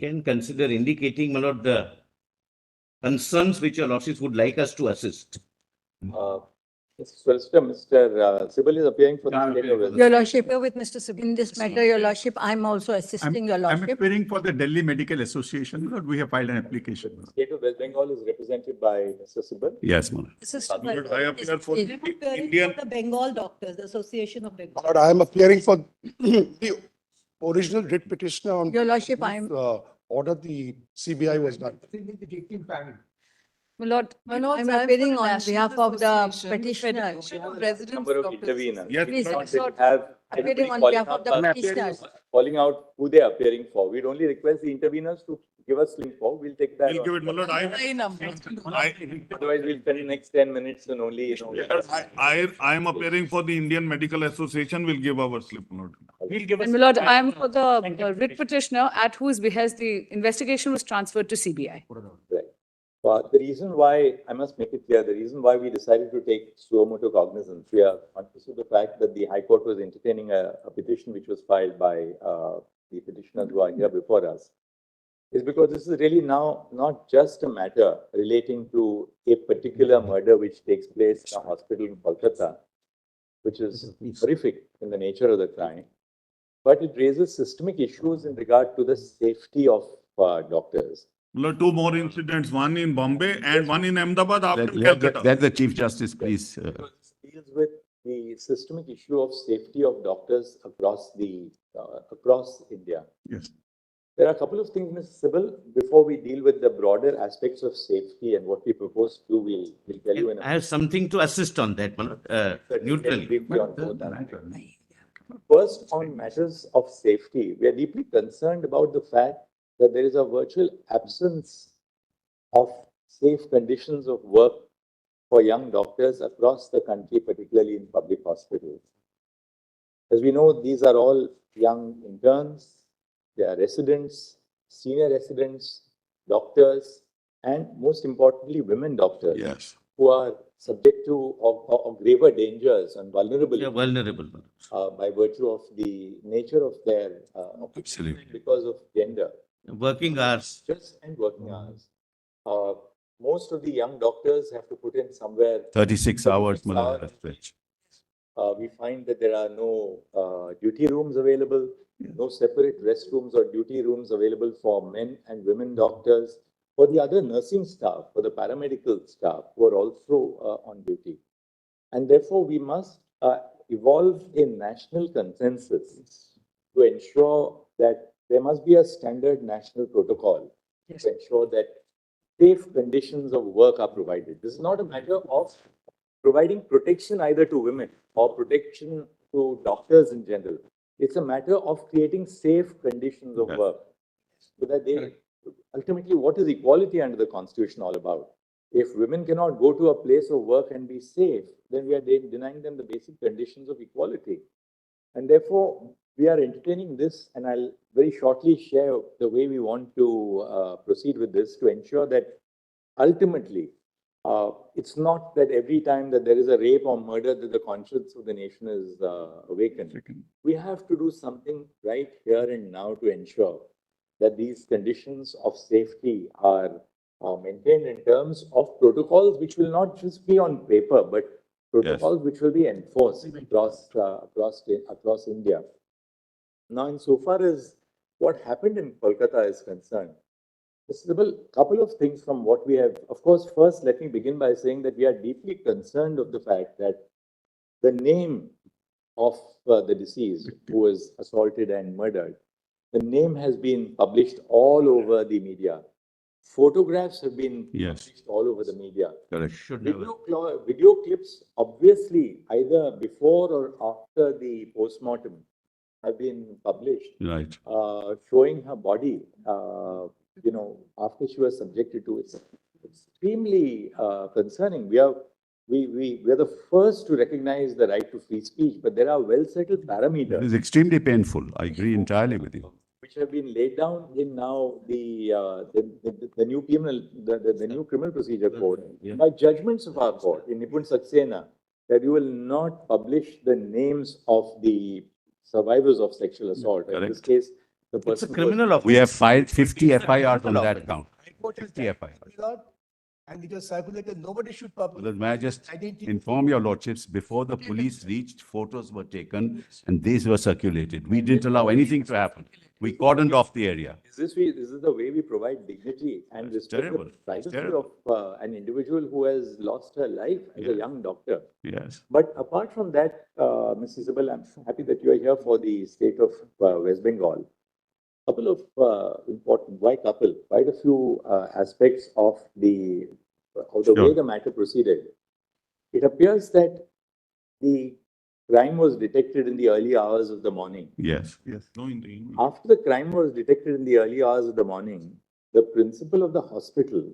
can consider indicating, my lord, the concerns which your lordships would like us to assist. Mr. Solicitor, Mr. Sybil is appearing for the state of West. Your Lordship, with Mr. Sibil. In this matter, Your Lordship, I'm also assisting Your I'm Lordship. appearing for the Delhi Medical Association. Lord, we have filed an application. The state of West Bengal is represented by Mr. Sybil. Yes, Lord. Lord, I appear for I'm the appearing Indian. for the Bengal Doctors, the Association of Bengal. Lord, I am appearing for the original writ petitioner on Your Lordship, I'm, order the CBI was done. my Lord, Manoj, I'm I'm for appearing the on National behalf of the Association, petitioner. Federation of Residents Number of Doctors. interveners. Yes, Please, Not it's that not we have appearing everybody on calling behalf of out the for- petitioners. calling out who they are appearing for. We'd only request the interveners to give us link for. We'll take that. We'll give it, my lord. My number. Otherwise, we'll spend the next 10 minutes and only, I am appearing for the Indian Medical Association. We'll give our slip, my lord. And my lord, I am for the writ petitioner at whose behest the investigation was transferred to CBI. Right. The reason why, I must make it clear, the reason why we decided to take Momota Cognizance, we are conscious of the fact that the High Court was entertaining a petition which was filed by the petitioners who are here before us, is because this is really now not just a matter relating to a particular murder which takes place in a hospital in Kolkata, which is horrific in the nature of the crime, but it raises systemic issues in regard to the safety of doctors. My lord, two more incidents, one in Bombay and one in Ahmedabad after Calcutta. Let the Chief Justice, please. Because this deals with the systemic issue of safety of doctors across India. Yes. There are a couple of things, Ms. Sybil, before we deal with the broader aspects of safety and what we propose to do, we'll tell you in a I have something to assist on that, my lord, neutrally. briefly on both aspects. First, on matters of safety, we are deeply concerned about the fact that there is a virtual absence of safe conditions of work for young doctors across the country, particularly in public hospitals. As we know, these are all young interns, they are residents, senior residents, doctors, and most importantly, women doctors Yes. who are subject to of graver dangers and vulnerability They are vulnerable. by virtue of the nature of their Absolutely. because of gender. Working hours. Just and working hours. Most of the young doctors have to put in somewhere. 36 hours, my lord, hours. as stretch. We find that there are no duty rooms available, no separate restrooms or duty rooms available for men and women doctors, for the other nursing staff, for the paramedical staff who are also on duty. And therefore, we must evolve a national consensus to ensure that there must be a standard national protocol to ensure that safe conditions of work are provided. This is not a matter of providing protection either to women or protection to doctors in general. It's a matter of creating safe conditions of work. So that they, ultimately, what is equality under the Constitution all about? If women cannot go to a place of work and be safe, then we are denying them the basic conditions of equality. And therefore, we are entertaining this, and I'll very shortly share the way we want to proceed with this to ensure that ultimately, it's not that every time that there is a rape or murder that the conscience of the nation is awakened. We have to do something right here and now to ensure that these conditions of safety are maintained in terms of protocols which will not just be on paper, but protocols which will be enforced across India. Now, insofar as what happened in Kolkata is concerned, a couple of things from what we have. Of course, first, let me begin by saying that we are deeply concerned of the fact that the name of the deceased who was assaulted and murdered, the name has been published all over the media. Photographs have been published all over the media. Correct. Video clips, obviously, either before or after the postmortem, have been published. Right. Showing her body, after she was subjected to it. It's extremely concerning. We are the first to recognize the right to free speech, but there are well-settled parameters. It is extremely painful. I agree entirely with you. Which have been laid down in now the new criminal procedure code by judgments of our court in Nipun Saxena, that you will not publish the names of the survivors of sexual assault. In this case, The It's a person was- criminal offence. We have filed 50 It's a FIRs on criminal that offence. count. High Court has 50 done FIRs. a lot, and it was circulated, nobody should publish. Well, may I just Identity. inform your lordships, before the police reached, photos were taken and these were circulated. We didn't allow anything to happen. We cordoned off the area. This is the way we provide dignity and That's respect terrible. the That's privacy terrible. of an individual who has lost her life as a Yeah. young doctor. Yes. But apart from that, Ms. Isabel, I'm happy that you are here for the state of West Bengal. Couple of important, quite a few aspects of the way Sure. the matter proceeded. It appears that the crime was detected in the early hours of the morning. Yes. Yes. No, in the evening. After the crime was detected in the early hours of the morning, the principal of the hospital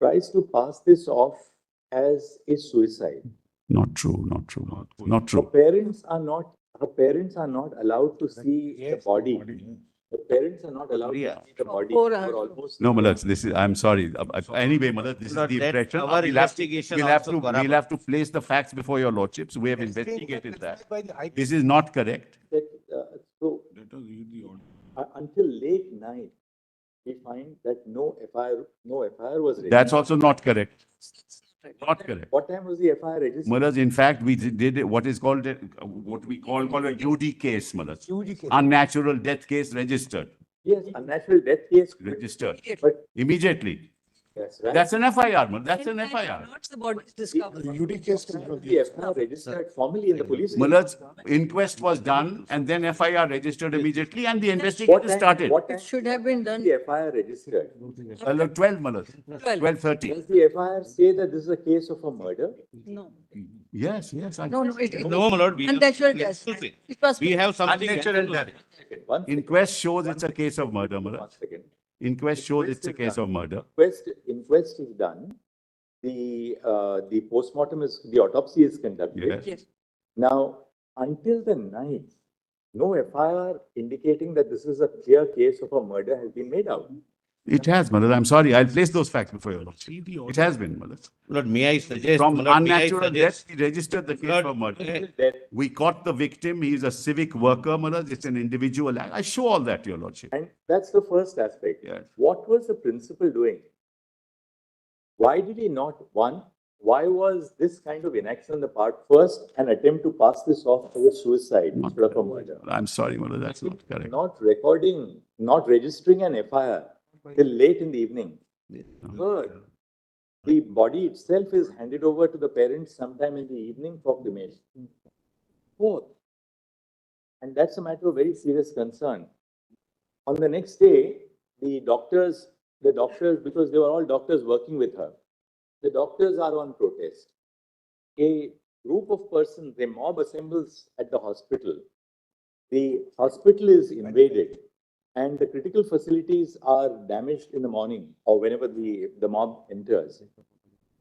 tries to pass this off as a suicide. Not true, not true, not Her true. parents are not allowed to see the Yes, body. The parents are not allowed to Yeah. see the body. Four for hours. almost No, Malak, this is, I'm sorry. Anyway, Malak, this is Lord, the let impression. our We'll have to- investigation We'll have also to, corroborate. we'll have to place the facts before your lordships. We have It's been investigated that. certified by the High This is not correct. that, so Let us read the order. until late night, we find that no FIR was registered. That's also not correct. Not correct. What time was the FIR registered? Malak, in fact, we did what is called, what we call a UD case, Malak. UG case. Unnatural death case registered, Yes, unnatural death case. registered But immediately. that's right. That's an FIR, Malak. That's an FIR. Not the body is discovered. The UD case. The FIR registered formally in the police. Malak's inquest was done and then FIR registered immediately and the What investigation time- started. What time It should have been done. the FIR registered? 12, Malak. 12:30. Does the FIR say that this is a case of a murder? No, Yes, yes. no, it. No, my lord, we have Unnatural something else death. to say. It was. We have something. Unnatural else to death. say. One second. Inquest shows it's a case of murder, One Malak. second. Inquest shows it's a case of murder. Inquest is done. The postmortem the autopsy is conducted. Yes. Yes. Now, until the night, no FIR indicating that this is a clear case of a murder has been made out. It has, Malak. I'm sorry. I'll place those facts before you. See the It order. has been, Malak. Lord, may I suggest? From my lord, may I unnatural death, suggest- we registered the case Lord, for murder. That, We caught the victim. He is a civic worker, Malak. It's an individual act. I show all that to your lordship. and that's the first aspect. Yes. What was the principal doing? Why did he not, why was this kind of inaction on the part first an attempt to pass this off as a suicide instead of a murder? I'm sorry, Malak. That's not correct. Not registering an FIR till late in the evening. Third, the body itself is handed over to the parents sometime in the evening for cremation. Fourth, and that's a matter of very serious concern. On the next day, the doctors, because they were all doctors working with her, the doctors are on protest. A group of persons, a mob assembles at the hospital. The hospital is invaded and the critical facilities are damaged in the morning or whenever the mob enters.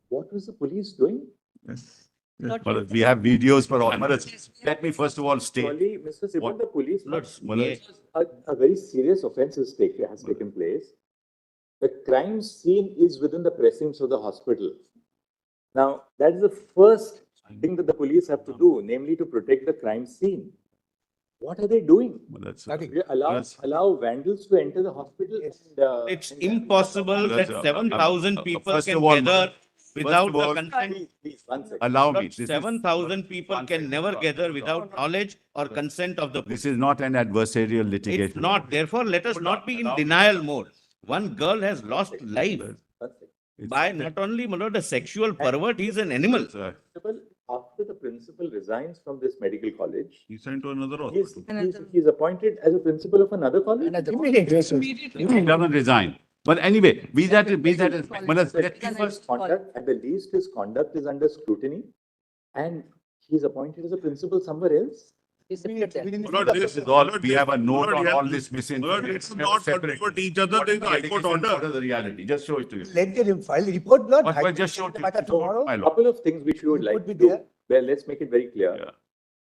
What was the police doing? Yes. Not Malak, we have videos for all. Malak, let me first of all state. Surely, Mr. Sivan, What- the police, Lord, Malak, a very serious offense has taken place. The crime scene is within the precincts of the hospital. Now, that is the first thing that the police have to do, namely to protect the crime scene. What are they doing? Malak, Nothing. They allow vandals to enter the hospital. It's impossible Let's, that 7,000 people first can of all, gather without of all- the consent. Please, one second. allow me. Lord, This is- 7,000 people One can second. never gather without knowledge or consent of the. This is not an adversarial litigation. It's not, therefore, let us not be in denial mode. One girl has lost life One second. It's- by not only, my lord, a sexual pervert, he is an animal. Principal, after the principal resigns from this medical college, He sent to another he's, hospital. he's appointed as a principal of another college. He doesn't resign. But anyway, be that, Malak, let me first, His conduct, at the least, his conduct is under scrutiny, and he's appointed as a principal somewhere else. Lord, this is all, we have a note Lord, on yeah. all this Lord, misinformation. it's not contradict each other. There is a high court order. What is the reality? Just show it to you. Let them file the report, not. But High Court just show take it the to matter tomorrow. my lord. Couple of things which we would like Would be to do. there. Well, let's make it very clear. Yeah.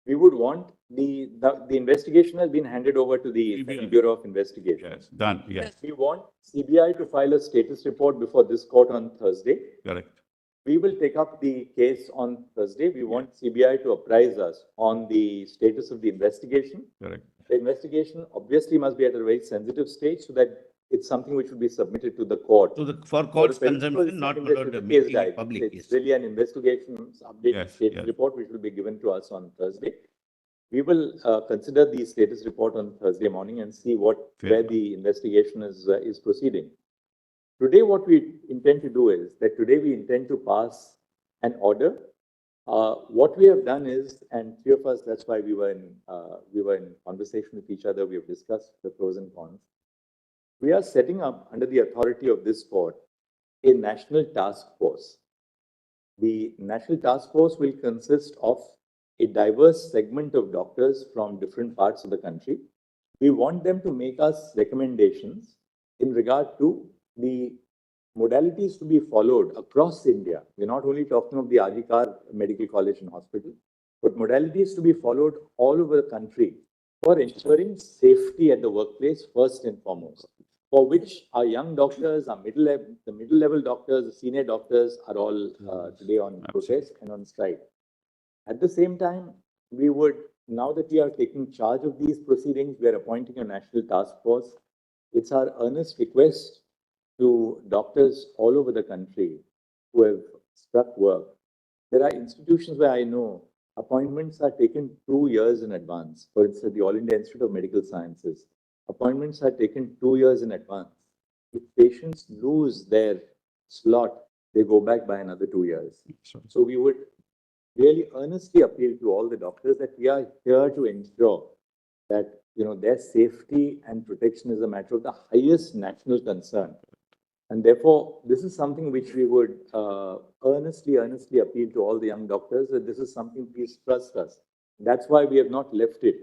We would want the investigation has been handed over to the CBI. Bureau of Investigation. Yes, done, yes, We want CBI to file a status report before this court on Thursday. correct. We will take up the case on Thursday. We want CBI to apprise us on the status of the investigation. Correct. The investigation obviously must be at a very sensitive stage so that it's something which will be submitted to the court. To the, for court's For the consumption, not something that for is the the case making it diary. public. It's Yes. really an investigation update Yes, status yes. report which will be given to us on Thursday. We will consider the status report on Thursday morning and see Fair where enough. the investigation is proceeding. Today, what we intend to do is that today we intend to pass an order. What we have done is, and three of us, that's why we were in conversation with each other. We have discussed the pros and cons. We are setting up under the authority of this court a national task force. The national task force will consist of a diverse segment of doctors from different parts of the country. We want them to make us recommendations in regard to the modalities to be followed across India. We're not only talking of the Ajikar Medical College and Hospital, but modalities to be followed all over the country for ensuring safety at the workplace first and foremost, for which our young doctors, the middle level doctors, the senior doctors are all today on protest and on strike. At the same time, we would, now that we are taking charge of these proceedings, we are appointing a national task force. It's our earnest request to doctors all over the country who have struck work. There are institutions where I know appointments are taken 2 years in advance. For instance, the All India Institute of Medical Sciences. Appointments are taken 2 years in advance. If patients lose their slot, they go back by another 2 years. So we would really earnestly appeal to all the doctors that we are here to ensure that their safety and protection is a matter of the highest national concern. And therefore, this is something which we would earnestly appeal to all the young doctors that this is something, please trust us. That's why we have not left it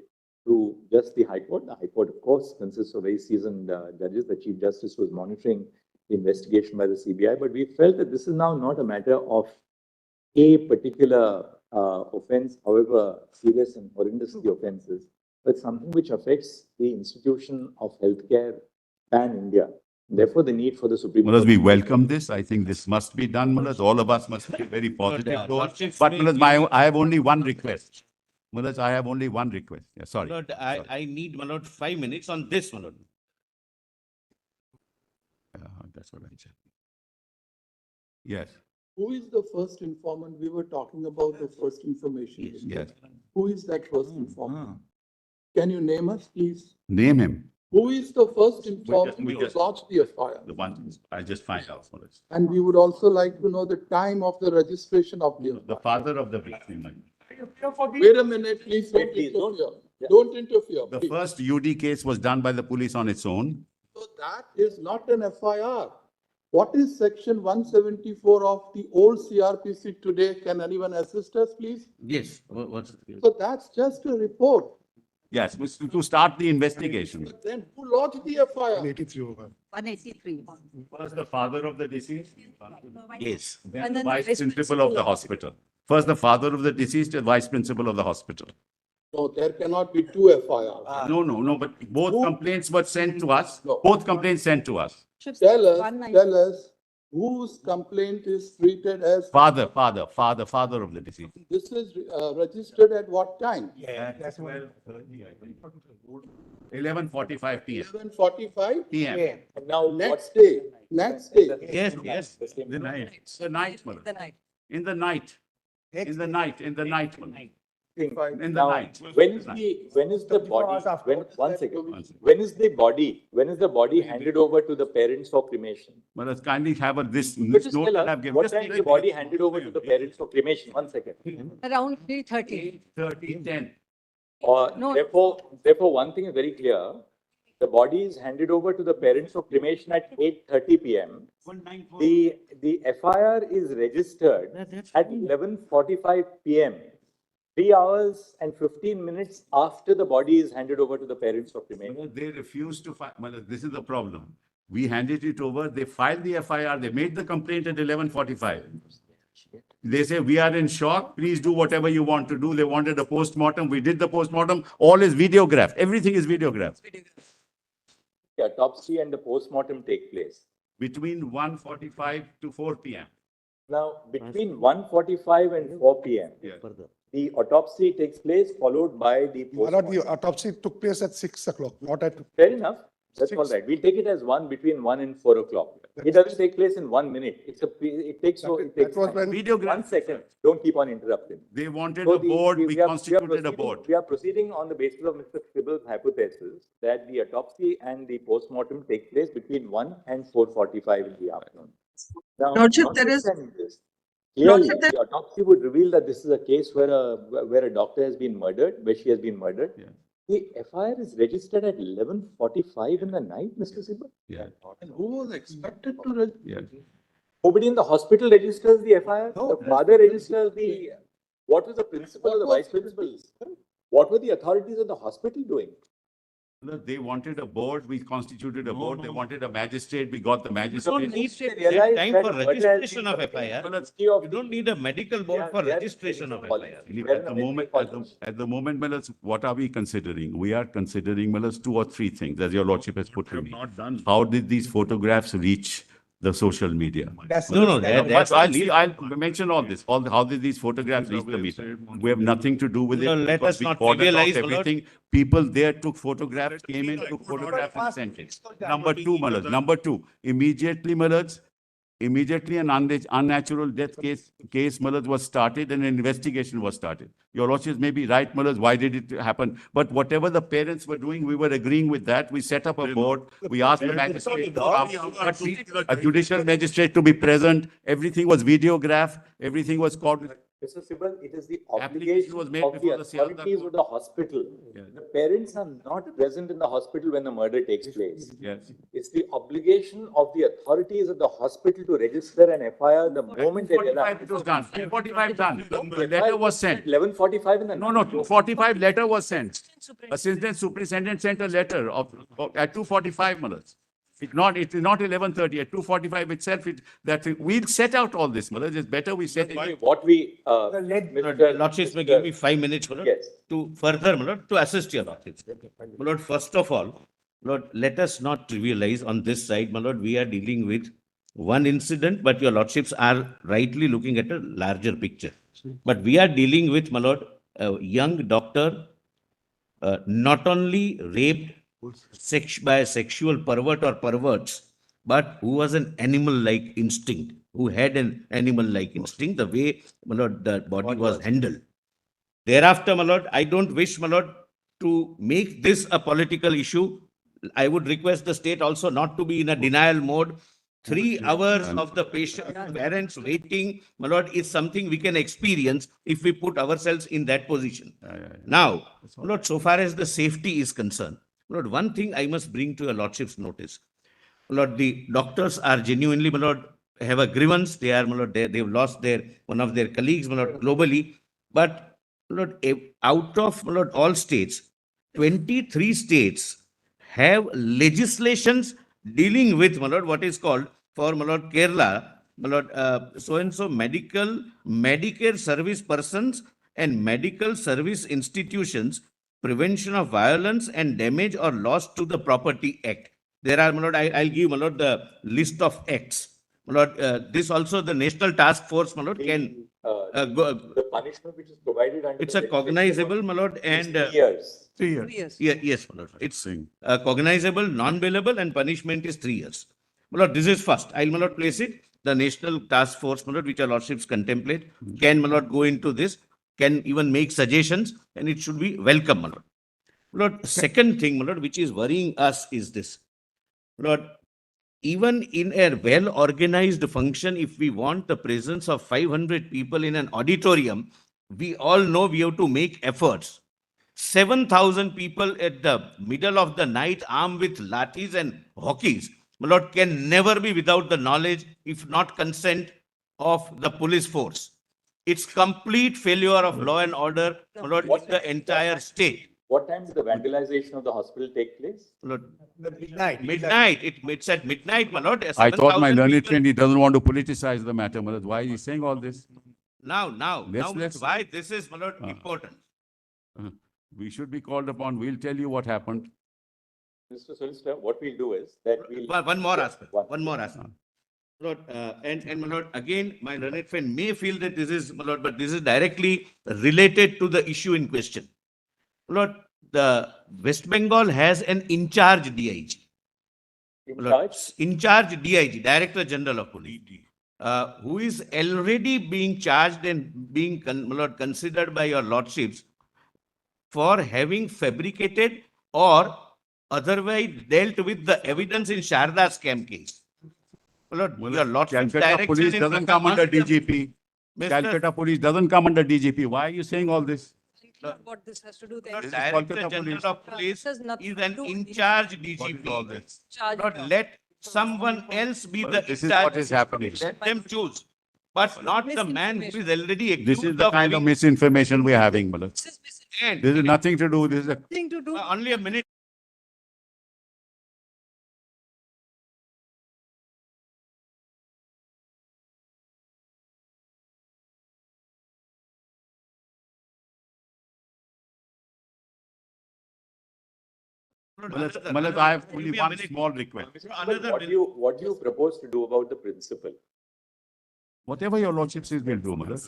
to just the High Court. The High Court, of course, consists of very seasoned judges. The Chief Justice was monitoring the investigation by the CBI, but we felt that this is now not a matter of a particular offense, however serious and horrendous the offense is, but something which affects the institution of healthcare pan-India. Therefore, the need for the Supreme Mullahs, Court. we welcome this. I think this must be done, Mullahs. All of us must be very positive. But Mullahs, I have only one request. Mullahs, I have only one request. Yeah, sorry. Lord, I need, my lord, 5 minutes on this, my lord. That's what I said. Yes, Who is the first informant? We were talking about the first information. yes. Who is that first informant? Can you name us, please? Name him. Who is the first informant we who just- lodged the FIR? The one, I just find out, Mullahs. And we would also like to know the time of the registration of the The FIR. father of the victim. Wait a minute, please don't Please don't- interfere. yeah. Don't interfere, The please. first UD case was done by the police on its own. So that is not an FIR. What is section 174 of the old CRPC today? Can anyone assist us, please? Yes, what's? So that's just a report. Yes, to start the investigation. But then who lodged the FIR? 183. First, the father of the deceased. Yes. Then And the then vice vice principal of the hospital. First, the father of the deceased and vice principal of the hospital. No, there cannot be two FIRs. No, but both complaints were sent to us. No. Both complaints sent to us. Tell us whose complaint is treated as, Father of the deceased. this is registered at what time? 11:45 PM. 11:45? PM. And now, Next day. Yes, yes. The night, Mullahs. The night. In the night. In the night, Mullahs. In the now, night. when is the body, one second, when is the body handed over to the parents for cremation? Mullahs, kindly have this Could you note tell that us I've given. what Just time the body handed over to the parents for cremation? One second. Around 3:30. 30:10. No. Therefore, one thing is very clear. The body is handed over to the parents for cremation at 8:30 PM. The FIR is registered at 11:45 PM. 3 hours and 15 minutes after the body is handed over to the parents for cremation. Mullahs, they refused to file. Mullahs, this is the problem. We handed it over. They filed the FIR. They made the complaint at 11:45. They say, we are in shock. Please do whatever you want to do. They wanted a postmortem. We did the postmortem. All is videographed. Everything is videographed. The autopsy and the postmortem take place. Between 1:45 to 4 PM. Now, between 1:45 and 4 PM, Yes. The autopsy takes place followed by the My lord, the postmortem. autopsy took place at 6 o'clock, not at. Fair enough. That's Six. all right. We'll take it as one between 1 and 4 o'clock. It doesn't take place in 1 minute. It takes, so it That takes. was time. when. Videograph. 1 second. Don't keep on interrupting. They wanted So a board, we we are constituted a proceeding- board. We are proceeding on the basis of Mr. Sibble's hypothesis that the autopsy and the postmortem take place between 1 and 4:45 in the afternoon. Now, Lordship, there is- notwithstanding this, clearly, Lordship, there- the autopsy would reveal that this is a case where a doctor has been murdered, where she has been murdered. Yeah. The FIR is registered at 11:45 in the night, Mr. Sibble. Yeah, And who was expected to register? yeah. Nobody in the hospital registers the FIR. No. The father registers the, what was the principal or the vice principal? What were the authorities of the hospital doing? No, they wanted a board, we constituted a board. They wanted a magistrate, we got the magistrate. don't need They that realize time that for murder has registration been of committed. FIR. Well, it's of You don't need a medical board Yeah, for they are registration of politics. FIR. At the moment, at the moment, Melons, what are we considering? We are considering, Melons, two or three things, as your lordship has put to me. Not done. How did these photographs reach the social media? No, that's. I'll mention all this, how did these photographs reach the media? We have nothing to do with it. No, let because us we not cordoned off trivialize, my lord. everything. People there took photographs, came in, took photographs and sent it. Number two, Melons, number two, immediately, Melons, immediately an unnatural death case, Melons, was started and an investigation was started. Your lordship may be right, Melons, why did it happen? But whatever the parents were doing, we were agreeing with that. We set up a board. We asked the magistrate to come, a judicial magistrate to be present. Everything was videographed. Everything was called. Mr. Sibal, it is the Application obligation was made of the before the Siyasa authorities court. of the hospital. Yeah. The parents are not present in the hospital when the murder takes place. Yes. It's the obligation of the authorities of the hospital to register an FIR the moment they 45 realize. it was done. 45 done. The letter was sent. 11:45 in the night. No, 245 letter was sent. Assistant superintendent sent a letter at 2:45 minutes. It's not 11:30, at 2:45 itself, we'll set out all this, Malaj. It's better we set it. What we, Mr. Lordships may give me 5 minutes, my lord, Yes. to further, my lord, to assist your lordships. My lord, first of all, Lord, let us not trivialize on this side, my lord, we are dealing with one incident, but your lordships are rightly looking at a larger picture. But we are dealing with, my lord, a young doctor, not only raped by a sexual pervert or perverts, but who was an animal-like instinct, who had an animal-like instinct, the way, my lord, the body was handled. Thereafter, my lord, I don't wish, my lord, to make this a political issue. I would request the state also not to be in a denial mode. 3 hours of the patient, parents waiting, my lord, is something we can experience if we put ourselves in that position. Now, my lord, so far as the safety is concerned, my lord, one thing I must bring to your lordship's notice. My lord, the doctors are genuinely, my lord, have a grievance. They are, my lord, they've lost one of their colleagues, my lord, globally. But, my lord, out of, my lord, all states, 23 states have legislations dealing with, my lord, what is called for, my lord, Kerala, my lord, so-and-so Medicare service persons and medical service institutions, Prevention of Violence and Damage or Loss to the Property Act. There are, my lord, I'll give, my lord, the list of acts. My lord, this also the National Task Force, my lord, can go. The punishment which is provided under. It's a cognizable, my lord, and 3 years. 3 years. Yes. yes, my lord. It's cognizable, non-bailable, and punishment is 3 years. My lord, this is first. I'll, my lord, place it. The National Task Force, my lord, which our lordships contemplate, can, my lord, go into this, can even make suggestions, and it should be welcome, my lord. My lord, second thing, my lord, which is worrying us is this. My lord, even in a well-organized function, if we want the presence of 500 people in an auditorium, we all know we have to make efforts. 7,000 people at the middle of the night armed with lathis and hockeys, my lord, can never be without the knowledge, if not consent, of the police force. It's complete failure of law and order, my lord, in the entire state. What time did the vandalization of the hospital take place? My lord, Midnight. midnight, it's at midnight, my lord. I thought my 7,000 learned people- friend, he doesn't want to politicize the matter, Malaj. Why is he saying all this? Let's- Why this is, my lord, Ah. important. We should be called upon. We'll tell you what happened. Mr. Solicitor, what we'll do is that we'll. One more Yeah, aspect, one more aspect. Lord, and my lord, again, my learned friend may feel that this is, my lord, but this is directly related to the issue in question. My lord, the West Bengal has an in charge DIG. In My lord, charge? in charge DIG, Director General of Police, who is already being charged and being, my lord, considered by your lordships for having fabricated or otherwise dealt with the evidence in Sharda scam case. My lord, your lordship's Calcutta direction police in doesn't come under Mr. DGP. Calcutta police doesn't come under DGP. Why are you saying all this? What this has to do then? Lord, This is Director Kolkata General police. of Police This has nothing is to an do with in-charge What is all DGP. this? Charge Lord, of- let someone else be the This is in-charge. what is happening. Let them choose, but not the man who is already This is accused the of kind of having. misinformation we are having, Malak. This is missing. And This is nothing to do, this is a Nothing to do. only a minute. Malak, I have only one small request. Another What do you propose to do about the principal? Whatever your lordship says, we'll do, Malak.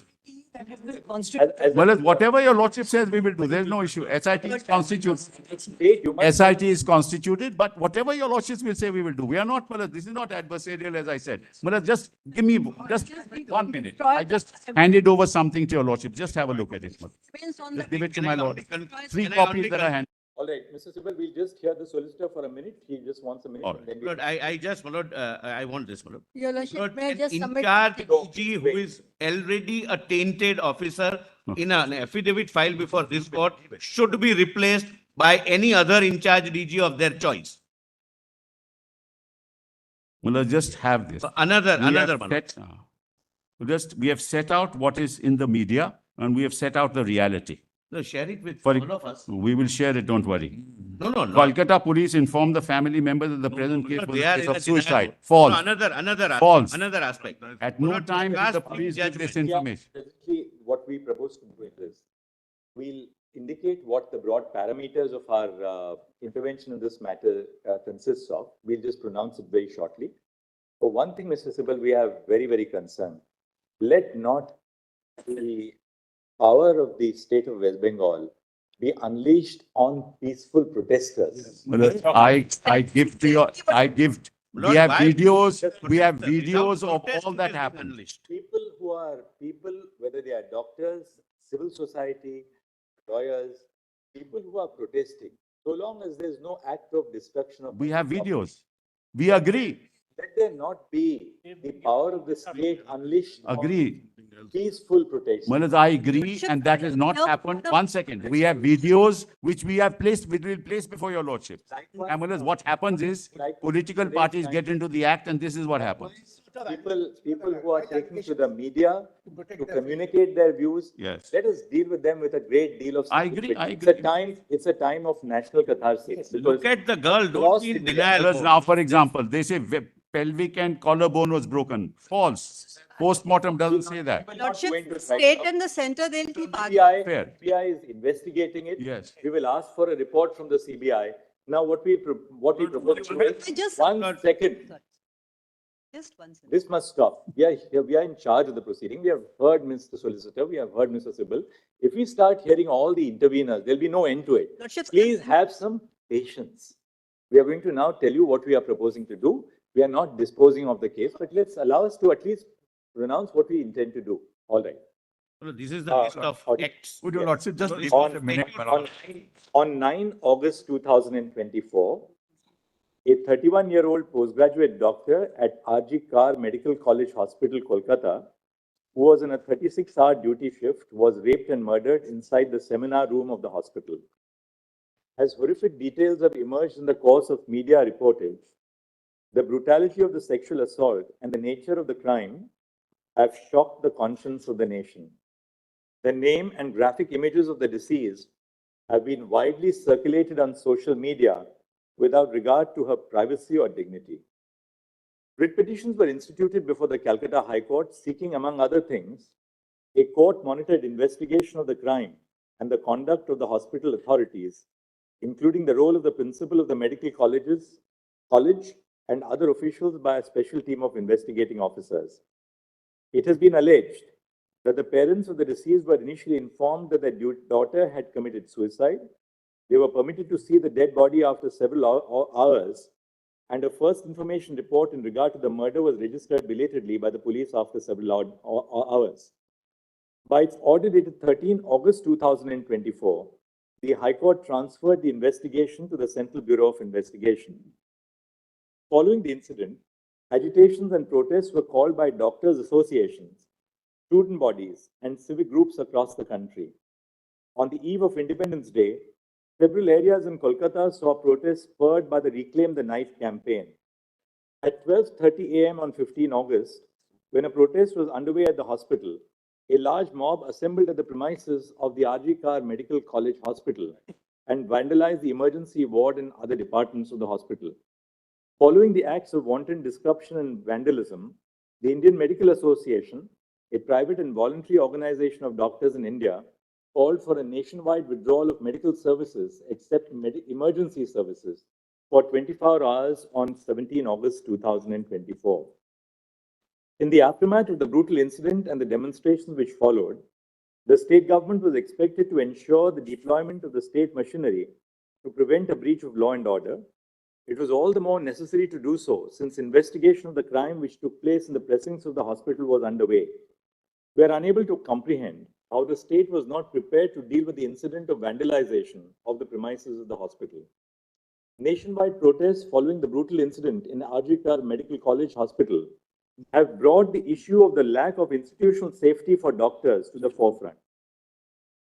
As Malak, whatever your lordship says, we will do. There's no issue. SIT is constituted. state, you must. SIT is constituted, but whatever your lordships will say, we will do. We are not, Malak, this is not adversarial, as I said. Malak, just give me just 1 minute. I just handed over something to your lordship. Just have a look at it, Malak. Depends on Just the. give it to my lord. Three Can I copies only that I handed. All right, Mr. Sibal, we'll just hear the solicitor for a minute. He just wants a minute. All and then we- Lord, I just, my lord, I want this, my lord. Your lordship, Lord, may I an just submit? in-charge something? DG who is already a tainted officer in an affidavit filed before this court should be replaced by any other in-charge DG of their choice. Malak, just have this. Another, We have another, my lord. we have set out what is in the media and we have set out the reality. No, share it with For- all of us. We will share it, don't worry. No, no, no. Kolkata police informed the family members that the present case No, was they a are case in a of suicide. denial. False. No, another False. aspect, another aspect. At My no lord, time did the discuss police give this judgment. information. Presently, what we propose to do is, we'll indicate what the broad parameters of our intervention in this matter consists of. We'll just pronounce it very shortly. For one thing, Mr. Sibal, we are very, very concerned. Let not the power of the state of West Bengal be unleashed on peaceful protesters. Malak, I give to your, I give, we Lord, have why videos, we have protest? videos Without of protest, all it that has been happened. unleashed. People, whether they are doctors, civil society, lawyers, people who are protesting, so long as there's no act of destruction of. We have videos. We agree, Let there not be the power of the state unleashed on agree. peaceful protest. Malak, I agree, and that has not happened. 1 second. We have videos which we have placed, we will place before your lordship. And Malak, what happens is political parties get into the act and this is what happens. People who are taking to the media to communicate their views. Yes. Let us deal with them with a great deal of. I agree, I sympathy. It's a time of national catharsis. Look because at the girl, don't across be in India- denial. Malak, now, for example, they say pelvic and collarbone was broken. False. Postmortem doesn't say that. not Lordship, going to state fight. and the center, they'll keep CBI, arguing. Fair. CBI is investigating it. Yes. We will ask for a report from the CBI. Now, what we propose to do is, Just- 1 second, Just one second. this must stop. We are here, we are in charge of the proceeding. We have heard Mr. Solicitor, we have heard Mr. Sibal. If we start hearing all the interveners, there'll be no end to it. Lordship, Please have some patience. We are going to now tell you what we are proposing to do. We are not disposing of the case, but let's allow us to at least pronounce what we intend to do. All right. No, this is the list of okay. acts. Would your lordship just give us On, a minute? on 9 August 2024, a 31-year-old postgraduate doctor at R.G. Kar Medical College Hospital, Kolkata, who was in a 36-hour duty shift, was raped and murdered inside the seminar room of the hospital. As horrific details have emerged in the course of media reportage, the brutality of the sexual assault and the nature of the crime have shocked the conscience of the nation. The name and graphic images of the deceased have been widely circulated on social media without regard to her privacy or dignity. Writ petitions were instituted before the Calcutta High Court seeking, among other things, a court-monitored investigation of the crime and the conduct of the hospital authorities, including the role of the principal of the medical college and other officials by a special team of investigating officers. It has been alleged that the parents of the deceased were initially informed that their daughter had committed suicide. They were permitted to see the dead body after several hours, and a first information report in regard to the murder was registered belatedly by the police after several hours. By its order dated 13 August 2024, the High Court transferred the investigation to the Central Bureau of Investigation. Following the incident, agitations and protests were called by doctors' associations, student bodies, and civic groups across the country. On the eve of Independence Day, several areas in Kolkata saw protests spurred by the Reclaim the Knife campaign. At 12:30 a.m. on 15 August, when a protest was underway at the hospital, a large mob assembled at the premises of the R.G. Kar Medical College Hospital and vandalized the emergency ward and other departments of the hospital. Following the acts of wanton disruption and vandalism, the Indian Medical Association, a private and voluntary organization of doctors in India, called for a nationwide withdrawal of medical services except emergency services for 24 hours on 17 August 2024. In the aftermath of the brutal incident and the demonstrations which followed, the state government was expected to ensure the deployment of the state machinery to prevent a breach of law and order. It was all the more necessary to do so since investigation of the crime which took place in the precincts of the hospital was underway. We are unable to comprehend how the state was not prepared to deal with the incident of vandalization of the premises of the hospital. Nationwide protests following the brutal incident in R.G. Kar Medical College Hospital have brought the issue of the lack of institutional safety for doctors to the forefront.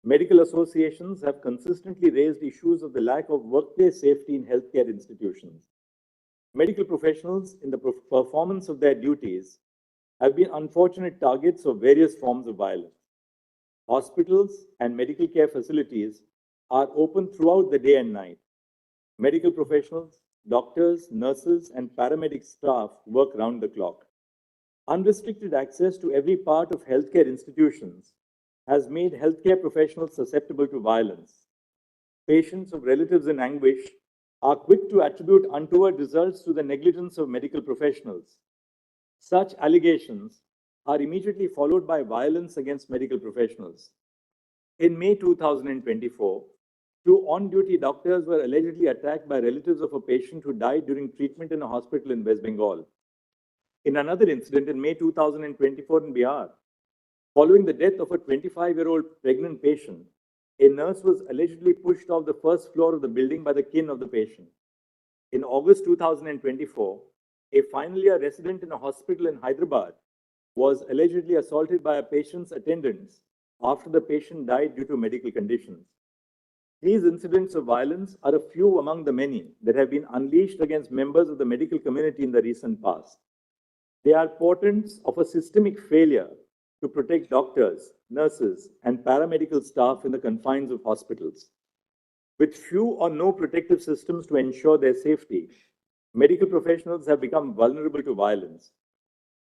Medical associations have consistently raised issues of the lack of workplace safety in healthcare institutions. Medical professionals, in the performance of their duties, have been unfortunate targets of various forms of violence. Hospitals and medical care facilities are open throughout the day and night. Medical professionals, doctors, nurses, and paramedic staff work round the clock. Unrestricted access to every part of healthcare institutions has made healthcare professionals susceptible to violence. Patients of relatives in anguish are quick to attribute untoward results to the negligence of medical professionals. Such allegations are immediately followed by violence against medical professionals. In May 2024, two on-duty doctors were allegedly attacked by relatives of a patient who died during treatment in a hospital in West Bengal. In another incident in May 2024 in Bihar, following the death of a 25-year-old pregnant patient, a nurse was allegedly pushed off the first floor of the building by the kin of the patient. In August 2024, a final year resident in a hospital in Hyderabad was allegedly assaulted by a patient's attendants after the patient died due to medical conditions. These incidents of violence are a few among the many that have been unleashed against members of the medical community in the recent past. They are portents of a systemic failure to protect doctors, nurses, and paramedical staff in the confines of hospitals. With few or no protective systems to ensure their safety, medical professionals have become vulnerable to violence.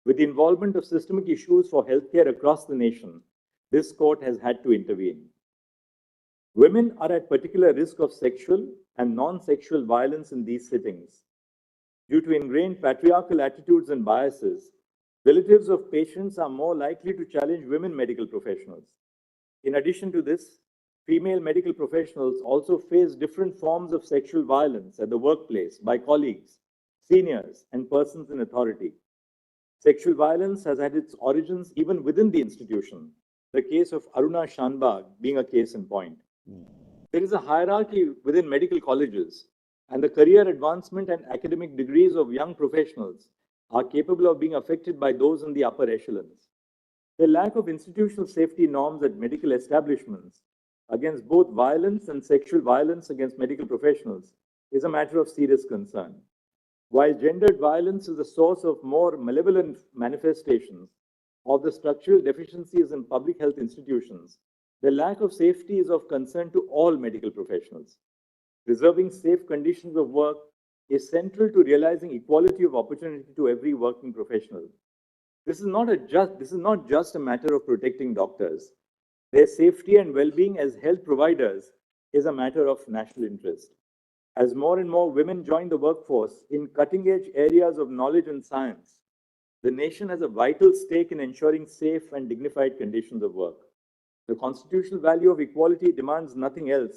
With the involvement of systemic issues for healthcare across the nation, this court has had to intervene. Women are at particular risk of sexual and non-sexual violence in these settings. Due to ingrained patriarchal attitudes and biases, relatives of patients are more likely to challenge women medical professionals. In addition to this, female medical professionals also face different forms of sexual violence at the workplace by colleagues, seniors, and persons in authority. Sexual violence has had its origins even within the institution, the case of Aruna Shanbag being a case in point. There is a hierarchy within medical colleges, and the career advancement and academic degrees of young professionals are capable of being affected by those in the upper echelons. The lack of institutional safety norms at medical establishments against both violence and sexual violence against medical professionals is a matter of serious concern. While gendered violence is the source of more malevolent manifestations of the structural deficiencies in public health institutions, the lack of safety is of concern to all medical professionals. Preserving safe conditions of work is central to realizing equality of opportunity to every working professional. This is not just a matter of protecting doctors. Their safety and well-being as health providers is a matter of national interest. As more and more women join the workforce in cutting-edge areas of knowledge and science, the nation has a vital stake in ensuring safe and dignified conditions of work. The constitutional value of equality demands nothing else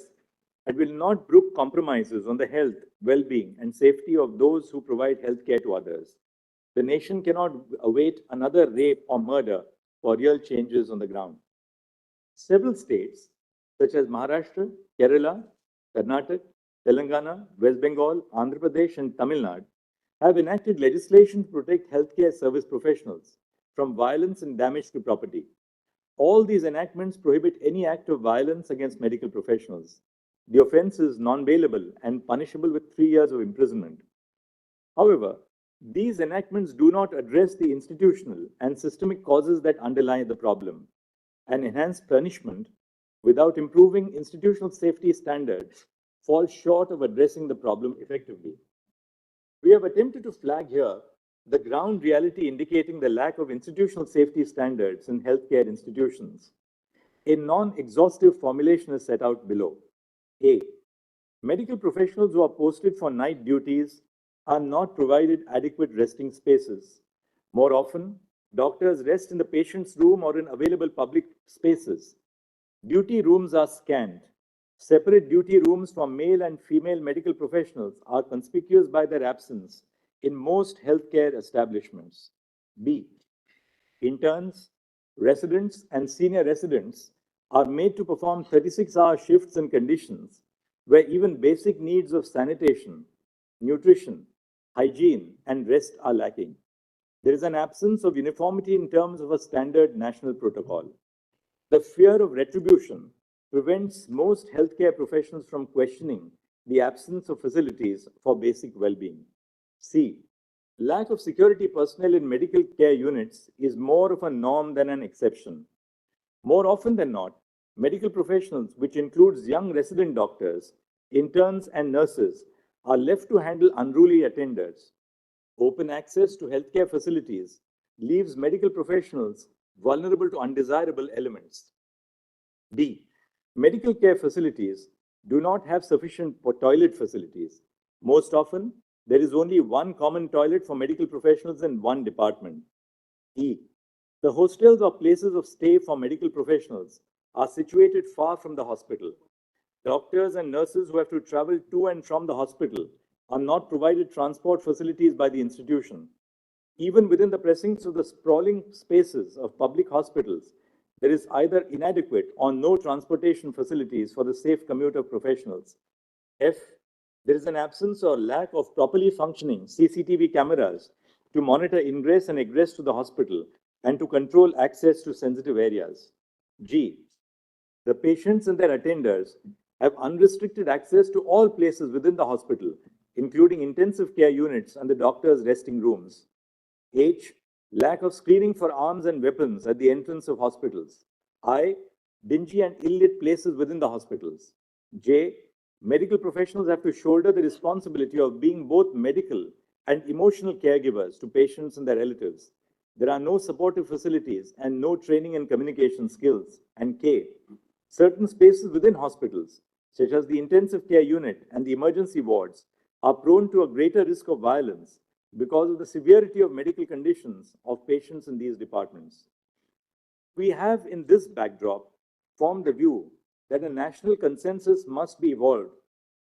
and will not brook compromises on the health, well-being, and safety of those who provide healthcare to others. The nation cannot await another rape or murder for real changes on the ground. Several states, such as Maharashtra, Kerala, Karnataka, Telangana, West Bengal, Andhra Pradesh, and Tamil Nadu, have enacted legislation to protect healthcare service professionals from violence and damage to property. All these enactments prohibit any act of violence against medical professionals. The offense is non-bailable and punishable with 3 years of imprisonment. However, these enactments do not address the institutional and systemic causes that underlie the problem, and enhanced punishment without improving institutional safety standards falls short of addressing the problem effectively. We have attempted to flag here the ground reality indicating the lack of institutional safety standards in healthcare institutions. A non-exhaustive formulation is set out below. A. Medical professionals who are posted for night duties are not provided adequate resting spaces. More often, doctors rest in the patient's room or in available public spaces. Duty rooms are scant. Separate duty rooms for male and female medical professionals are conspicuous by their absence in most healthcare establishments. B. Interns, residents, and senior residents are made to perform 36-hour shifts in conditions where even basic needs of sanitation, nutrition, hygiene, and rest are lacking. There is an absence of uniformity in terms of a standard national protocol. The fear of retribution prevents most healthcare professionals from questioning the absence of facilities for basic well-being. C. Lack of security personnel in medical care units is more of a norm than an exception. More often than not, medical professionals, which includes young resident doctors, interns, and nurses, are left to handle unruly attenders. Open access to healthcare facilities leaves medical professionals vulnerable to undesirable elements. D. Medical care facilities do not have sufficient toilet facilities. Most often, there is only one common toilet for medical professionals in one department. E. The hostels or places of stay for medical professionals are situated far from the hospital. Doctors and nurses who have to travel to and from the hospital are not provided transport facilities by the institution. Even within the precincts of the sprawling spaces of public hospitals, there is either inadequate or no transportation facilities for the safe commute of professionals. F. There is an absence or lack of properly functioning CCTV cameras to monitor ingress and egress to the hospital and to control access to sensitive areas. G. The patients and their attenders have unrestricted access to all places within the hospital, including intensive care units and the doctor's resting rooms. H. Lack of screening for arms and weapons at the entrance of hospitals. I. Dingy and ill-lit places within the hospitals. J. Medical professionals have to shoulder the responsibility of being both medical and emotional caregivers to patients and their relatives. There are no supportive facilities and no training and communication skills. And K. Certain spaces within hospitals, such as the intensive care unit and the emergency wards, are prone to a greater risk of violence because of the severity of medical conditions of patients in these departments. We have, in this backdrop, formed the view that a national consensus must be evolved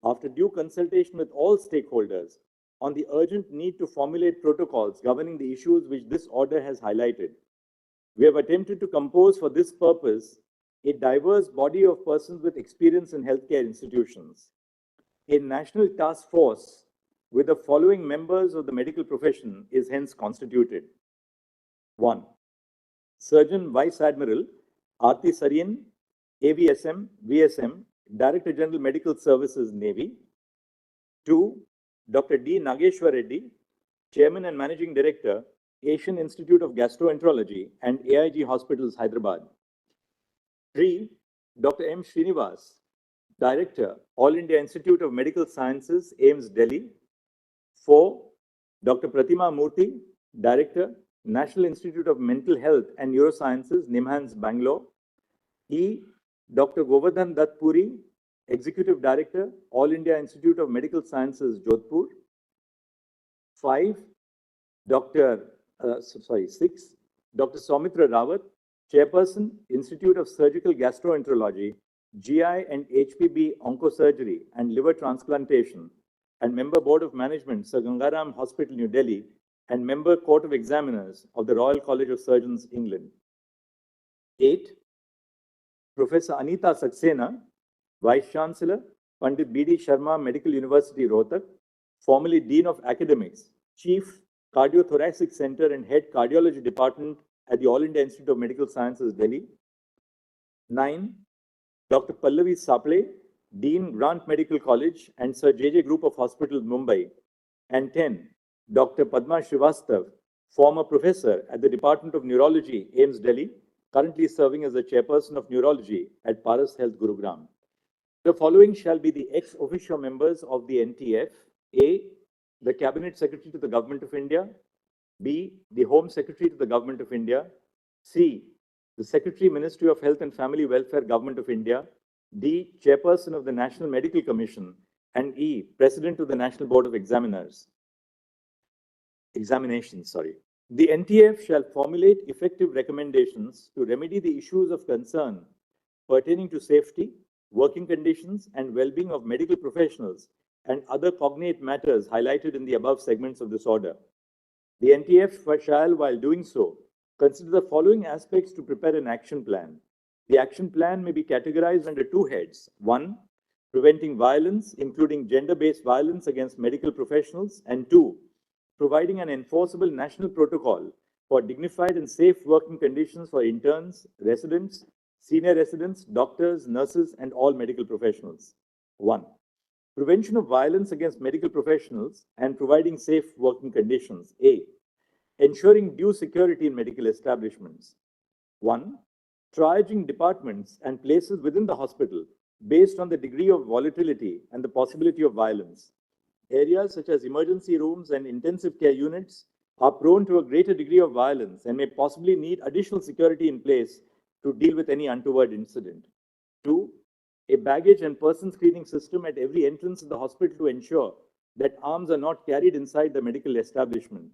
after due consultation with all stakeholders on the urgent need to formulate protocols governing the issues which this order has highlighted. We have attempted to compose for this purpose a diverse body of persons with experience in healthcare institutions. A national task force with the following members of the medical profession is hence constituted. 1. Surgeon Vice Admiral Aarti Sarian, AVSM, VSM, Director General Medical Services, Navy. 2. Dr. D. Nageshwar Reddy, Chairman and Managing Director, Asian Institute of Gastroenterology and AIG Hospitals, Hyderabad. 3. Dr. M. Srinivas, Director, All India Institute of Medical Sciences, AIIMS, Delhi. 4. Dr. Pratima Murthy, Director, National Institute of Mental Health and Neurosciences, NIMHANS, Bangalore. E. Dr. Govardhan Dutt Puri, Executive Director, All India Institute of Medical Sciences, Jodhpur. 5, Six, Dr. Soumitra Rawat, Chairperson, Institute of Surgical Gastroenterology, GI and HPB Oncosurgery and Liver Transplantation, and Member Board of Management, Sir Gangaram Hospital, New Delhi, and Member Court of Examiners of the Royal College of Surgeons, England. 8, Professor Anita Saxena, Vice Chancellor, Pandit B.D. Sharma Medical University, Rohtak, formerly Dean of Academics, Chief Cardiothoracic Center and Head Cardiology Department at the All India Institute of Medical Sciences, Delhi. 9, Dr. Pallavi Saple, Dean, Grant Medical College and Sir J.J. Group of Hospitals, Mumbai. And 10, Dr. Padma Srivastav, former professor at the Department of Neurology, AIIMS, Delhi, currently serving as the Chairperson of Neurology at Paras Health, Gurugram. The following shall be the ex officio members of the NTF. A, the Cabinet Secretary to the Government of India. B, the Home Secretary to the Government of India. C, the Secretary, Ministry of Health and Family Welfare, Government of India. D, Chairperson of the National Medical Commission. And E, President of the National Board of Examinations. The NTF shall formulate effective recommendations to remedy the issues of concern pertaining to safety, working conditions, and well-being of medical professionals and other cognate matters highlighted in the above segments of this order. The NTF shall, while doing so, consider the following aspects to prepare an action plan. The action plan may be categorized under 2 heads. 1, preventing violence, including gender-based violence against medical professionals, and 2, providing an enforceable national protocol for dignified and safe working conditions for interns, residents, senior residents, doctors, nurses, and all medical professionals. 1, prevention of violence against medical professionals and providing safe working conditions. A, ensuring due security in medical establishments. 1, triaging departments and places within the hospital based on the degree of volatility and the possibility of violence. Areas such as emergency rooms and intensive care units are prone to a greater degree of violence and may possibly need additional security in place to deal with any untoward incident. 2, a baggage and person screening system at every entrance of the hospital to ensure that arms are not carried inside the medical establishment.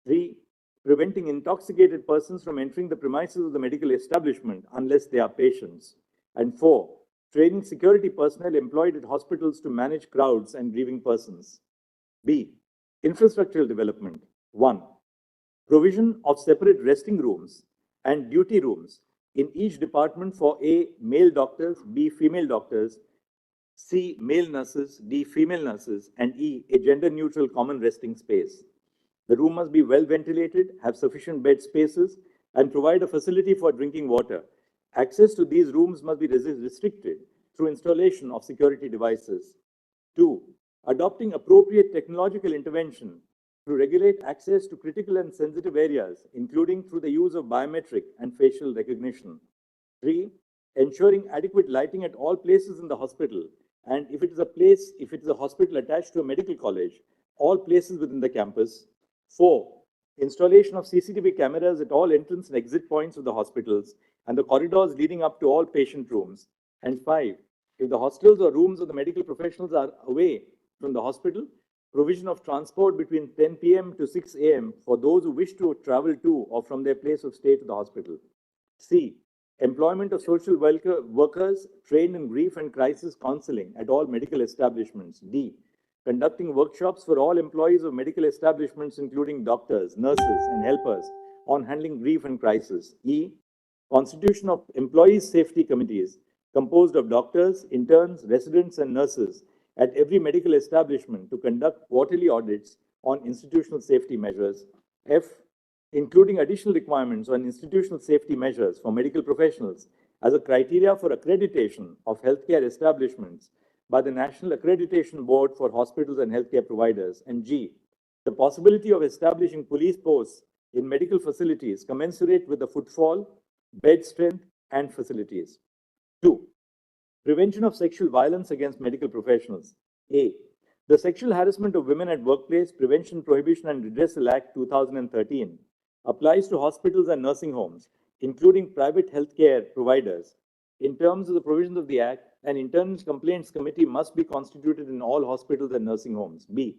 3, preventing intoxicated persons from entering the premises of the medical establishment unless they are patients. And 4, training security personnel employed at hospitals to manage crowds and grieving persons. B, infrastructural development. 1, provision of separate resting rooms and duty rooms in each department for A, male doctors, B, female doctors, C, male nurses, D, female nurses, and E, a gender-neutral common resting space. The room must be well ventilated, have sufficient bed spaces, and provide a facility for drinking water. Access to these rooms must be restricted through installation of security devices. 2, adopting appropriate technological intervention to regulate access to critical and sensitive areas, including through the use of biometric and facial recognition. 3, ensuring adequate lighting at all places in the hospital, and if it is a hospital attached to a medical college, all places within the campus. 4, installation of CCTV cameras at all entrance and exit points of the hospitals and the corridors leading up to all patient rooms. And 5, if the hostels or rooms of the medical professionals are away from the hospital, provision of transport between 10 p.m. to 6 a.m. for those who wish to travel to or from their place of stay to the hospital. C, employment of social workers trained in grief and crisis counseling at all medical establishments. D, conducting workshops for all employees of medical establishments, including doctors, nurses, and helpers, on handling grief and crisis. E, constitution of employees' safety committees composed of doctors, interns, residents, and nurses at every medical establishment to conduct quarterly audits on institutional safety measures. F, including additional requirements on institutional safety measures for medical professionals as a criteria for accreditation of healthcare establishments by the National Accreditation Board for Hospitals and Healthcare Providers. And G, the possibility of establishing police posts in medical facilities commensurate with the footfall, bed strength, and facilities. 2, prevention of sexual violence against medical professionals. A, the Sexual Harassment of Women at Workplace Prevention, Prohibition and Redressal Act 2013 applies to hospitals and nursing homes, including private healthcare providers, In terms of the provisions of the Act, an internal complaints committee must be constituted in all hospitals and nursing homes. B.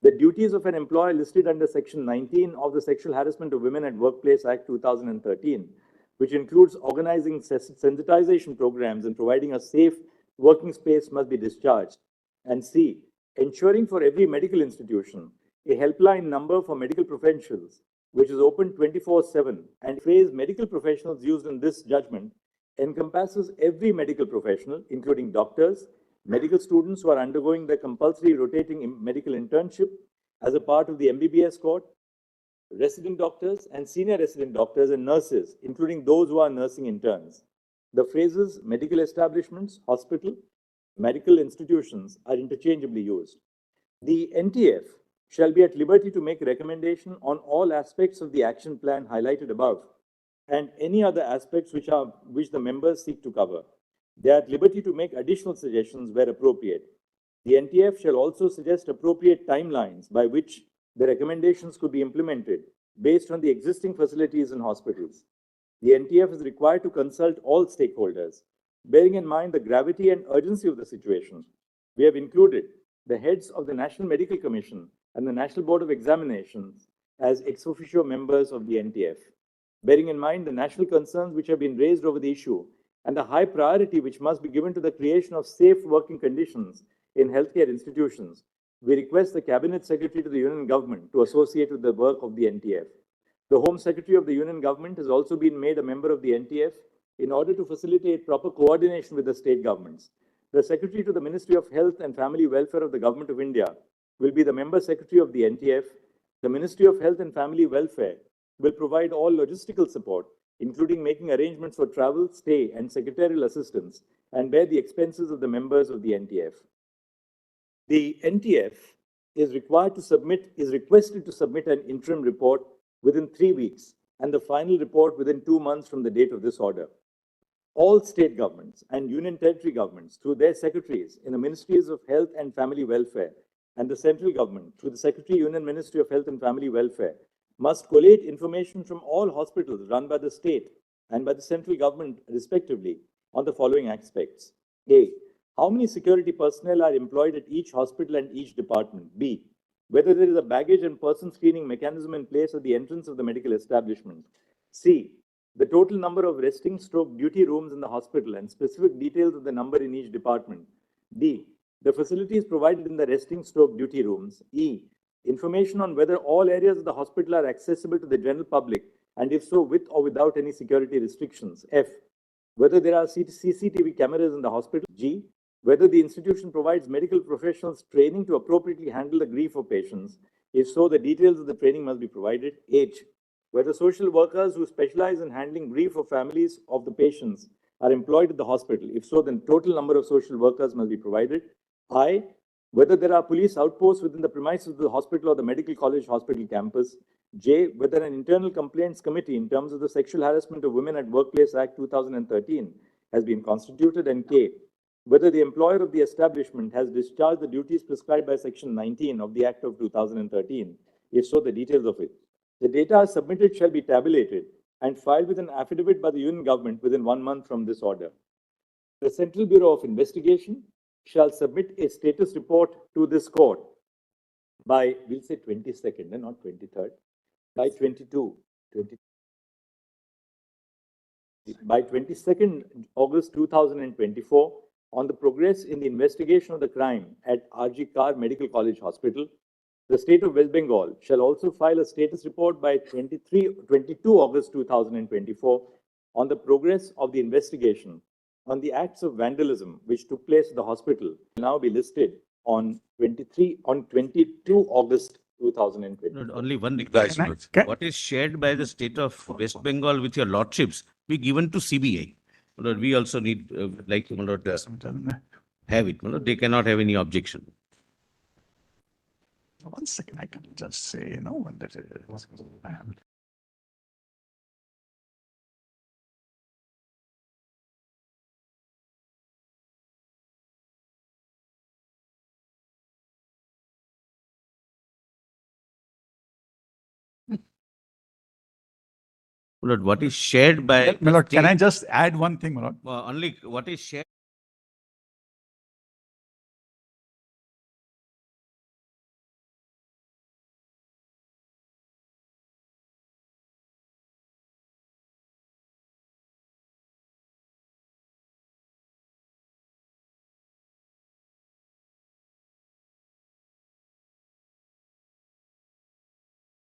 The duties of an employer listed under Section 19 of the Sexual Harassment of Women at Workplace Act 2013, which includes organizing sensitization programs and providing a safe working space, must be discharged. And C. Ensuring for every medical institution a helpline number for medical professionals, which is open 24/7, and the phrase medical professionals used in this judgment encompasses every medical professional, including doctors, medical students who are undergoing the compulsory rotating medical internship as a part of the MBBS cohort, resident doctors and senior resident doctors and nurses, including those who are nursing interns. The phrases medical establishments, hospital, medical institutions are interchangeably used. The NTF shall be at liberty to make a recommendation on all aspects of the action plan highlighted above and any other aspects which the members seek to cover. They are at liberty to make additional suggestions where appropriate. The NTF shall also suggest appropriate timelines by which the recommendations could be implemented based on the existing facilities in hospitals. The NTF is required to consult all stakeholders. Bearing in mind the gravity and urgency of the situation, we have included the heads of the National Medical Commission and the National Board of Examinations as ex officio members of the NTF. Bearing in mind the national concerns which have been raised over the issue and the high priority which must be given to the creation of safe working conditions in healthcare institutions, we request the Cabinet Secretary to the Union Government to associate with the work of the NTF. The Home Secretary of the Union Government has also been made a member of the NTF in order to facilitate proper coordination with the state governments. The Secretary to the Ministry of Health and Family Welfare of the Government of India will be the Member Secretary of the NTF. The Ministry of Health and Family Welfare will provide all logistical support, including making arrangements for travel, stay, and secretarial assistance, and bear the expenses of the members of the NTF. The NTF is requested to submit an interim report within 3 weeks and the final report within 2 months from the date of this order. All state governments and union territory governments, through their secretaries in the Ministries of Health and Family Welfare, and the central government, through the Secretary Union Ministry of Health and Family Welfare, must collate information from all hospitals run by the state and by the central government, respectively, on the following aspects. A. How many security personnel are employed at each hospital and each department? B. Whether there is a baggage and person screening mechanism in place at the entrance of the medical establishment. C. The total number of resting/duty rooms in the hospital and specific details of the number in each department. D. The facilities provided in the resting/duty rooms. E. Information on whether all areas of the hospital are accessible to the general public, and if so, with or without any security restrictions. F. Whether there are CCTV cameras in the hospital. G. Whether the institution provides medical professionals training to appropriately handle the grief of patients. If so, the details of the training must be provided. H. Whether social workers who specialize in handling grief of families of the patients are employed at the hospital. If so, then total number of social workers must be provided. I. Whether there are police outposts within the premises of the hospital or the medical college hospital campus. J. Whether an internal complaints committee in terms of the Sexual Harassment of Women at Workplace Act 2013 has been constituted. And K. Whether the employer of the establishment has discharged the duties prescribed by Section 19 of the Act of 2013. If so, the details of it. The data submitted shall be tabulated and filed with an affidavit by the Union Government within 1 month from this order. The Central Bureau of Investigation shall submit a status report to this court by, we'll say 22nd and not 23rd, by 22nd August 2024 on the progress in the investigation of the crime at RG Kar Medical College Hospital. The state of West Bengal shall also file a status report by 22 August 2024 on the progress of the investigation on the acts of vandalism which took place at the hospital, will now be listed on 22 August 2020. Not only one request. What is shared by the state of West Bengal with your lordships be given to CBI. Lord, we also need, Lord, have it. Lord, they cannot have any objection. 1 second, I can just say, when that is. my lord, what is shared by. My lord, can I state- just add one thing, my lord? Only what is shared.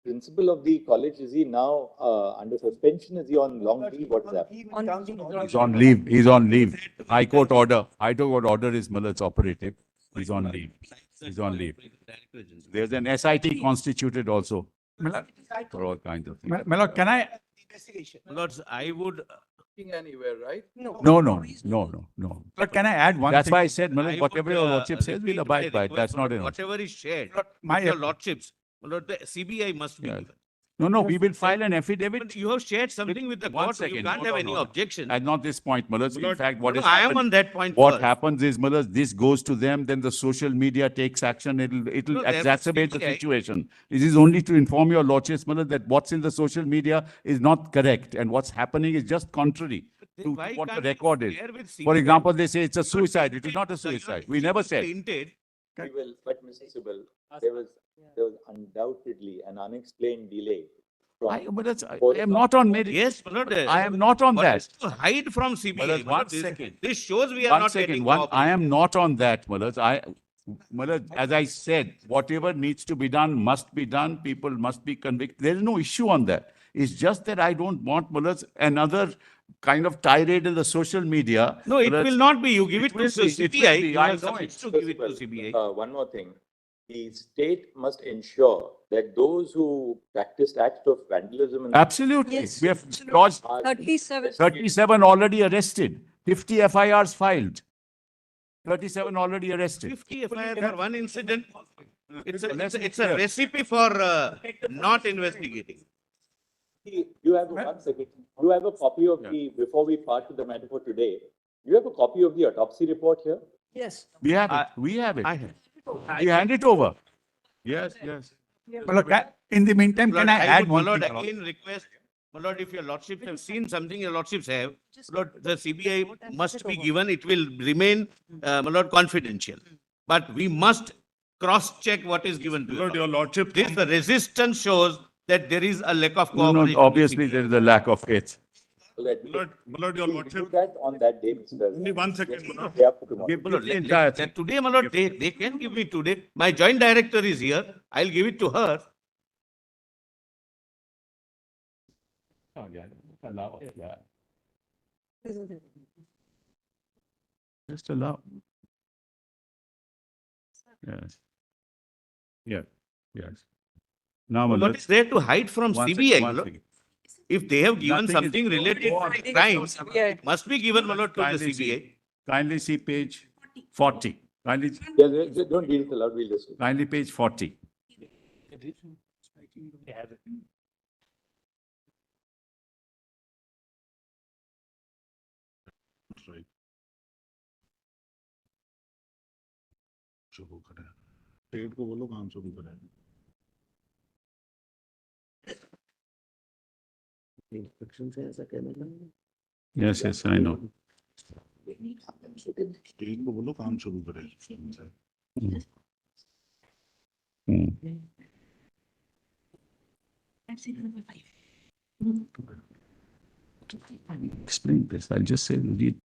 Principal of the college, is he now under suspension? Is he on long leave? What is that? He's on leave. He's on leave. High Court order. High Court order is Millard's operative. He's on leave. He's on leave. There's an SIT constituted also My lord, for all kinds of things. my lord, can I? My lords, I would. Anywhere, right? No. Lord, can I add one That's thing? why I said, I Millard, whatever would, your lordship says, repeat we'll my abide by it. request, That's my not lord. enough. Whatever is shared Lord, with your lordships, my lord, the CBI must be Yeah. given. No, we will file an affidavit. But you have shared something with the One court, you second. can't No, have no, any no. objection. At not this point, Millard. In fact, what No, is I am happening? on that point What first. happens is, Millard, this goes to them, then the social media takes action. It'll No, there was exacerbate the CBI. situation. It is only to inform your lordships, Millard, that what's in the social media is not correct, and what's happening is just contrary to Why what the can't you record is. share with For CBI? example, they say it's a suicide. It is not a suicide. We never said. Tainted. We will, but Mr. Sibal, there was undoubtedly an unexplained delay. I am not on merit. Yes, my lord. I am not on What that. is to hide from CBI? Millard, my one lord, second. This shows we are One not second, getting I cooperation. am not on that, Millard, as I said, whatever needs to be done must be done. People must be convicted. There is no issue on that. It's just that I don't want, Millard, another kind of tirade in the social media. No, it Millard, will not be. You give it to will be, it will CBI. be. You I have know some it. to give it to CBI. One more thing. The state must ensure that those who practiced acts of vandalism and Absolutely. Yes. We have lodged 37. 37 already arrested, 50 FIRs filed. 37 already arrested. 50 FIR for one incident. It's Let's be it's a clear. recipe for not investigating. You have, one second, you have a copy of the, before we part to the matter for today, you have a copy of the autopsy report here? Yes. We have it. We have it. I have. We hand it over. Yes. My lord, in the meantime, can Lord, I add would, one my lord, thing? my lord? again request, my lord, if your lordships have seen something your lordships have, Lord, the CBI must be given, it will remain, my lord, confidential. But we must cross-check what is given to Lord, you. your lordship. This resistance shows that there is a lack of No, cooperation. with obviously CBI. there is a lack of faith. Let Millard, your we do lordship. that on that day, Mr. President. Only 1 second, Millard. Day after tomorrow. Give My lord, the entire thing. today, my lord, they can give me today. My joint director is here. I'll give it to her. Just allow. Yes. Yes. Now, What Millard, is there to hide from one CBI, second, my one lord? second. If they have given Nothing is- something related to crimes, it must be given, my lord, to the Kindly CBI. see, kindly see page 40. Kindly, Don't read it aloud, we'll just. kindly page 40. Right. शुरू करें पेट को बोलो काम शुरू करें Yes, I know. पेट को बोलो काम शुरू करें Explain this. I'll just say, read